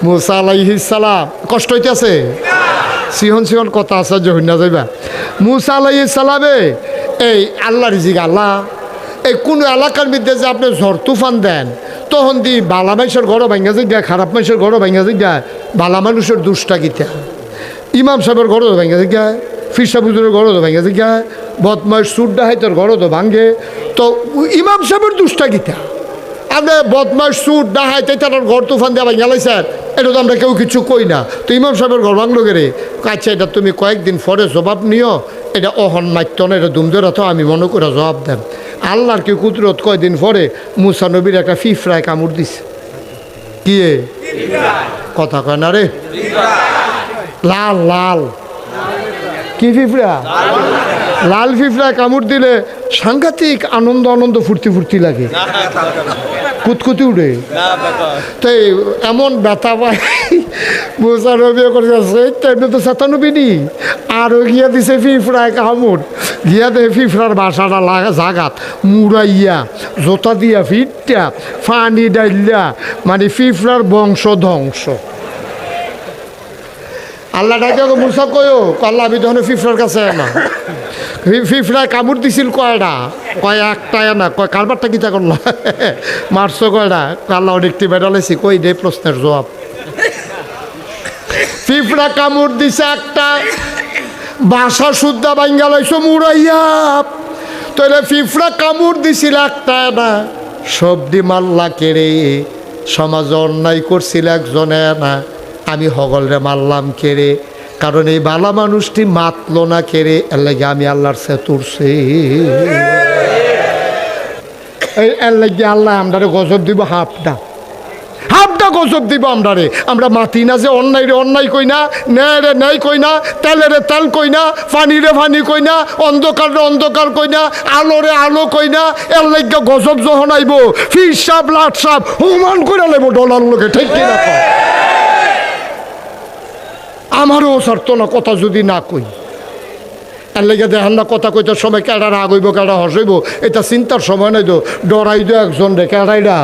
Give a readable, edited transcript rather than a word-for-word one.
মুসা আলাইহিস সালাম কষ্ট হইতেছে সিহন সিহন কথা আছে যখন না যাইবা মুসা আলাইহিস সালামে এই আল্লাহ রিজিক আল্লাহ এই কোনো এলাকার মধ্যে যে আপনি ঝড় তুফান দেন তখন দি বালা মানুষের ঘরও ভাঙ্গা যাই যায় খারাপ মানুষের ঘরও ভাঙ্গা যাই যায় বালা মানুষের দুষ্টা গীতা ইমাম সাহেবের ঘরও ভাঙ্গা যাই যায় ফিরসা বুজুরের ঘরও ভাঙ্গা যাই যায় বদমাস সুরডা হাইতের ঘরও তো ভাঙ্গে তো ইমাম সাহেবের দুষ্টা গীতা আপনি বদমাস সুর ডাহাইতে তার ঘর তুফান দেওয়া ভাঙ্গা স্যার এটা তো আমরা কেউ কিছু কই না তো ইমাম সাহেবের ঘর ভাঙলো গেলে আচ্ছা এটা তুমি কয়েকদিন পরে জবাব নিও এটা অহন মাত্য না এটা দুমদের তো আমি মনে করে জবাব দেন আল্লাহর কি কুদরত কয়দিন পরে মুসা নবীর একটা ফিফরায় কামড় দিছে কি কথা কয় না রে লাল লাল কি ফিফরা লাল ফিফরায় কামড় দিলে সাংঘাতিক আনন্দ আনন্দ ফুর্তি ফুর্তি লাগে কুতকুতি উঠে তাই এমন ব্যথা পায় মুসা নবী করেছে তো সাতানবী নি আরও গিয়া দিছে ফিফরায় কামড় গিয়া দে ফিফরার বাসাটা লাগা জাগাত মুড়াইয়া জোতা দিয়া ফিটটা ফানি ডাইল্লা মানে ফিফরার বংশ ধ্বংস আল্লাহ ডাকে মুসা কয়ো আল্লাহ আমি তখন ফিফরার কাছে না ফিফরায় কামড় দিছিল কয়টা কয় একটাই না কয় কারবারটা কিতা করলো মারছো কয়টা আল্লাহ দেখতে বেড়ালেছি কই দে প্রশ্নের জবাব ফিফরা কামড় দিছে একটা বাসা শুদ্ধা ভাঙ্গা লাইছো মুড়াইয়া তাহলে ফিফরা কামড় দিছিল একটা না সবদি মাল্লা কেড়ে সমাজ অন্যায় করছিল একজনে না আমি হগলরে মারলাম কেড়ে কারণ এই বালা মানুষটি মাতল না কেড়ে এর লাগে আমি আল্লাহর সে তুরছি এর লাগে আল্লাহ আমরারে গজব দিব হাফটা গজব দিব আমরারে আমরা মাতি না যে অন্যায় রে অন্যায় কই না ন্যায় রে ন্যায় কই না তেলে রে তেল কই না পানি রে পানি কই না অন্ধকার রে অন্ধকার কই না আলো রে আলো কই না এর লাগে গজব যখন আইব ফির সাপ লাট সাপ হুমান করে লেব ডলার লোকে ঠিক কিনা আমারও ছাড়ত না কথা যদি না কই এর লেগে দেখেন না কথা কইতে সময় কেডা রাগ হইব কেডা হসইব এটা চিন্তার সময় নাই তো ডরাই দো একজন রে কেডাইডা